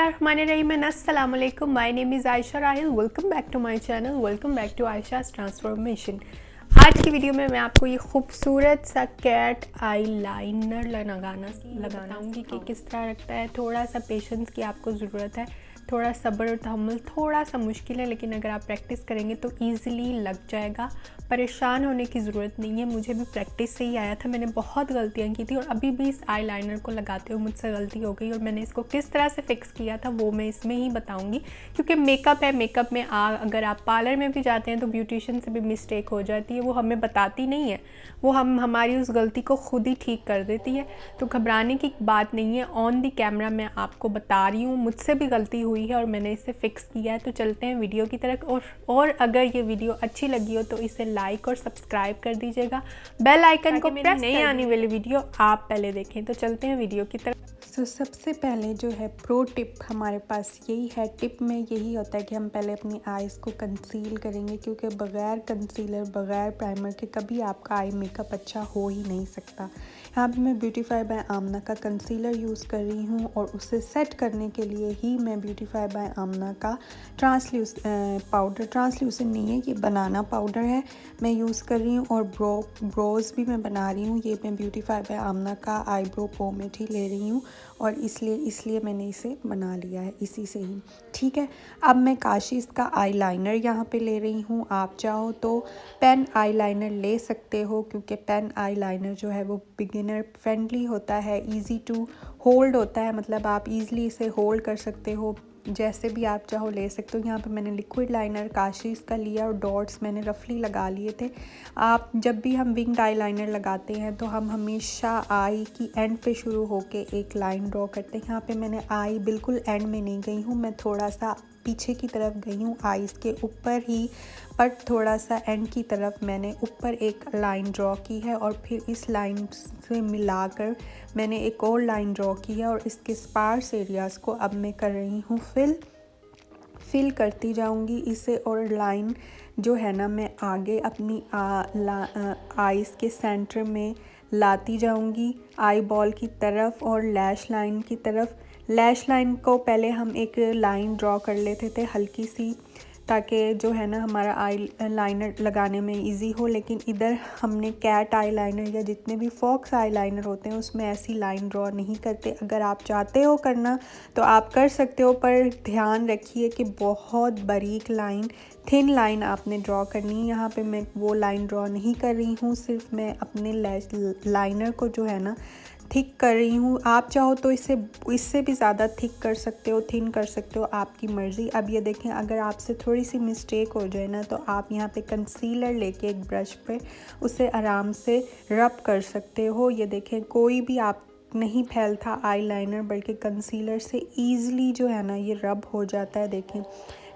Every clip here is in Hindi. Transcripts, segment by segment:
बिस्मिल्लाहिर्रहमानिर्रहीम एंड अस्सलाम वालेकुम। My name is Ayesha Rahil. Welcome back to my channel, welcome back to Ayesha's transformation. आज की वीडियो में मैं आपको ये खूबसूरत सा कैट आई लाइनर लगाना बताऊंगी कि किस तरह लगता है। थोड़ा सा पेशेंस की आपको ज़रूरत है, थोड़ा सब्र और तहम्मुल थोड़ा सा मुश्किल है, लेकिन अगर आप प्रैक्टिस करेंगे तो ईज़िली लग जाएगा। परेशान होने की ज़रूरत नहीं है। मुझे भी प्रैक्टिस से ही आया था, मैंने बहुत गलतियां की थी और अभी भी इस आई लाइनर को लगाते हुए मुझसे गलती हो गई और मैंने इसको किस तरह से फ़िक्स किया था वो मैं इसमें ही बताऊंगी। क्योंकि मेकअप है, मेकअप में अगर आप पार्लर में भी जाते हैं तो ब्यूटिशियन से भी मिस्टेक हो जाती है, वो हमें बताती नहीं है, वो हमारी उस गलती को खुद ही ठीक कर देती है। तो घबराने की बात नहीं है, ऑन दी कैमरा मैं आपको बता रही हूँ मुझसे भी गलती हुई है और मैंने इसे फ़िक्स किया है। तो चलते हैं वीडियो की तरफ और अगर ये वीडियो अच्छी लगी हो तो इसे लाइक और सब्सक्राइब कर दीजिएगा, बेल आइकन को प्रेस नहीं आने वाली वीडियो आप पहले देखें। तो चलते हैं वीडियो की तरफ। तो सबसे पहले जो है प्रो टिप हमारे पास यही है। टिप में यही होता है कि हम पहले अपनी आईज़ को कंसील करेंगे, क्योंकि बग़ैर कंसीलर बग़ैर प्राइमर के कभी आपका आई मेकअप अच्छा हो ही नहीं सकता। यहाँ पे मैं ब्यूटीफाई बाय आमना का कंसीलर यूज़ कर रही हूँ और उसे सेट करने के लिए ही मैं ब्यूटीफाई बाय आमना का पाउडर, ट्रांसल्यूसेंट नहीं है ये बनाना पाउडर है, मैं यूज़ कर रही हूँ। और ब्रोज़ भी मैं बना रही हूँ, ये मैं ब्यूटीफाई बाय आमना का आईब्रो पोमेट ही ले रही हूँ और इसलिए मैंने इसे बना लिया है इसी से ही। ठीक है, अब मैं काशीज़ का आईलाइनर यहाँ पे ले रही हूँ। आप चाहो तो पेन आईलाइनर ले सकते हो, क्योंकि पेन आईलाइनर जो है वो बिगिनर फ्रेंडली होता है, इजी टू होल्ड होता है, मतलब आप इजीली इसे होल्ड कर सकते हो, जैसे भी आप चाहो ले सकते हो। यहाँ पे मैंने लिक्विड लाइनर काशीज़ का लिया और डॉट्स मैंने रफली लगा लिए थे। आप जब भी हम विंग्ड आई लाइनर लगाते हैं तो हम हमेशा आई की एंड पे शुरू होके एक लाइन ड्रॉ करते हैं। यहाँ पे मैंने आई बिल्कुल एंड में नहीं गई हूँ, मैं थोड़ा सा पीछे की तरफ गई हूँ आईज़ के ऊपर ही, बट थोड़ा सा एंड की तरफ मैंने ऊपर एक लाइन ड्रॉ की है और फिर इस लाइन से मिलाकर मैंने एक और लाइन ड्रॉ की है और इसके स्पार्स एरियाज़ को अब मैं कर रही हूँ फिल करती जाऊँगी इसे। और लाइन जो है ना मैं आगे अपनी आईज़ के सेंटर में लाती जाऊँगी आई बॉल की तरफ और लैश लाइन की तरफ। लैश लाइन को पहले हम एक लाइन ड्रॉ कर लेते थे हल्की सी, ताकि जो है ना हमारा आई लाइनर लगाने में इजी हो। लेकिन इधर हमने कैट आई लाइनर या जितने भी फॉक्स आई लाइनर होते हैं उसमें ऐसी लाइन ड्रॉ नहीं करते। अगर आप चाहते हो करना तो आप कर सकते हो, पर ध्यान रखिए कि बहुत बारीक लाइन, थिन लाइन आपने ड्रॉ करनी है। यहाँ पे मैं वो लाइन ड्रॉ नहीं कर रही हूँ, सिर्फ मैं अपने लैश लाइनर को जो है ना थिक कर रही हूँ। आप चाहो तो इससे भी ज़्यादा थिक कर सकते हो, थिन कर सकते हो, आपकी मर्ज़ी। अब ये देखें, अगर आपसे थोड़ी सी मिस्टेक हो जाए ना तो आप यहाँ पे कंसीलर लेके एक ब्रश पे उसे आराम से रब कर सकते हो। ये देखें, कोई भी आप नहीं फैलता आईलाइनर, बल्कि कंसीलर से ईज़िली जो है ना ये रब हो जाता है। देखें,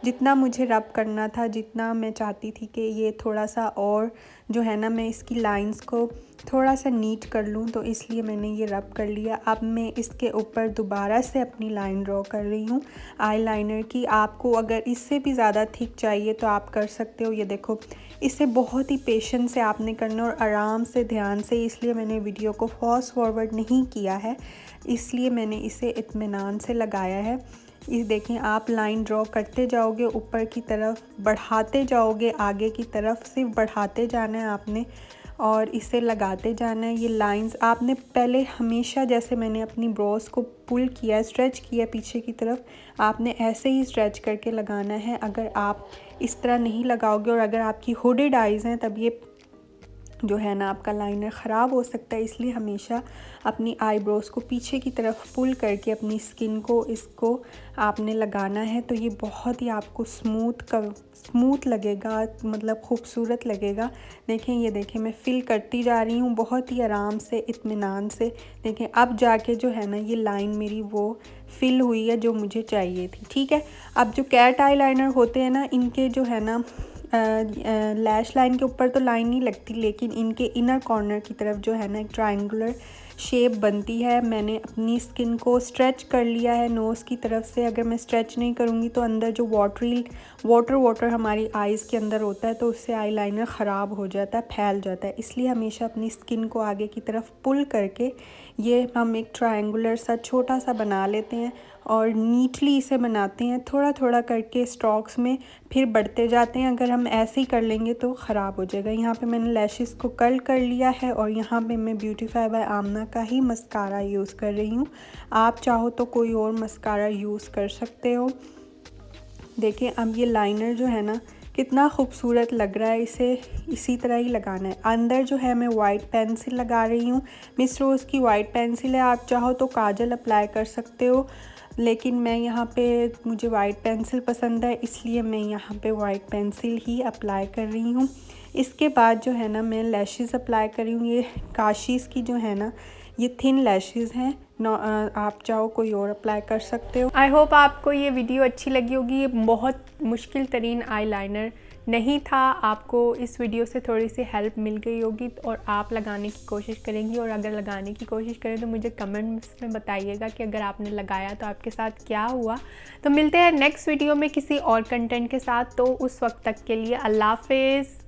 जितना मुझे रब करना था, जितना मैं चाहती थी कि ये थोड़ा सा और जो है ना मैं इसकी लाइंस को थोड़ा सा नीट कर लूँ, तो इसलिए मैंने ये रब कर लिया। अब मैं इसके ऊपर दोबारा से अपनी लाइन ड्रॉ कर रही हूँ आईलाइनर की। आपको अगर इससे भी ज़्यादा थिक चाहिए तो आप कर सकते हो। ये देखो, इसे बहुत ही पेशेंस से आपने करना और आराम से, ध्यान से, इसलिए मैंने वीडियो को फास्ट फॉरवर्ड नहीं किया है, इसलिए मैंने इसे इत्मीनान से लगाया है। इस देखें, आप लाइन ड्रॉ करते जाओगे ऊपर की तरफ, बढ़ाते जाओगे आगे की तरफ, सिर्फ बढ़ाते जाना है आपने और इसे लगाते जाना है। ये लाइंस आपने पहले हमेशा, जैसे मैंने अपनी ब्रोज को पुल किया, स्ट्रेच किया पीछे की तरफ, आपने ऐसे ही स्ट्रेच करके लगाना है। अगर आप इस तरह नहीं लगाओगे और अगर आपकी हुडेड आइज़ हैं तब ये जो है ना आपका लाइनर ख़राब हो सकता है। इसलिए हमेशा अपनी आईब्रोज़ को पीछे की तरफ पुल करके अपनी स्किन को इसको आपने लगाना है। तो ये बहुत ही आपको स्मूथ लगेगा, मतलब खूबसूरत लगेगा। देखें, ये देखें, मैं फिल करती जा रही हूँ बहुत ही आराम से, इत्मीनान से। देखें, अब जाके जो है ना ये लाइन मेरी वो फिल हुई है जो मुझे चाहिए थी। ठीक है, अब जो कैट आई लाइनर होते हैं ना, इनके जो है ना लैश लाइन के ऊपर तो लाइन नहीं लगती, लेकिन इनके इनर कॉर्नर की तरफ जो है ना एक ट्रायंगुलर शेप बनती है। मैंने अपनी स्किन को स्ट्रेच कर लिया है नोज़ की तरफ से। अगर मैं स्ट्रेच नहीं करूँगी तो अंदर जो वाटर हमारी आइज़ के अंदर होता है तो उससे आईलाइनर ख़राब हो जाता है, फैल जाता है। इसलिए हमेशा अपनी स्किन को आगे की तरफ पुल करके ये हम एक ट्रायंगुलर सा छोटा सा बना लेते हैं और नीटली इसे बनाते हैं, थोड़ा थोड़ा करके स्ट्रोक्स में फिर बढ़ते जाते हैं। अगर हम ऐसे ही कर लेंगे तो ख़राब हो जाएगा। यहाँ पे मैंने लैशेस को कर्ल कर लिया है और यहाँ पे मैं ब्यूटीफाई बाय आमना का ही मस्कारा यूज़ कर रही हूँ। आप चाहो तो कोई और मस्कारा यूज़ कर सकते हो। देखिए अब ये लाइनर जो है ना कितना खूबसूरत लग रहा है, इसे इसी तरह ही लगाना है। अंदर जो है मैं वाइट पेंसिल लगा रही हूँ, मिस रोज़ की वाइट पेंसिल है। आप चाहो तो काजल अप्लाई कर सकते हो, लेकिन मैं यहाँ पे मुझे वाइट पेंसिल पसंद है, इसलिए मैं यहाँ पे वाइट पेंसिल ही अप्लाई कर रही हूँ। इसके बाद जो है ना मैं लैशेस अप्लाई कर रही हूँ। ये काशीज़ की जो है ना ये थिन लैशेस हैं, आप चाहो कोई और अप्लाई कर सकते हो। आई होप आपको ये वीडियो अच्छी लगी होगी। ये बहुत मुश्किल तरीन आई लाइनर नहीं था, आपको इस वीडियो से थोड़ी सी हेल्प मिल गई होगी और आप लगाने की कोशिश करेंगी। और अगर लगाने की कोशिश करें तो मुझे कमेंट्स में बताइएगा कि अगर आपने लगाया तो आपके साथ क्या हुआ। तो मिलते हैं नेक्स्ट वीडियो में किसी और कंटेंट के साथ। तो उस वक्त तक के लिए अल्लाह हाफिज़।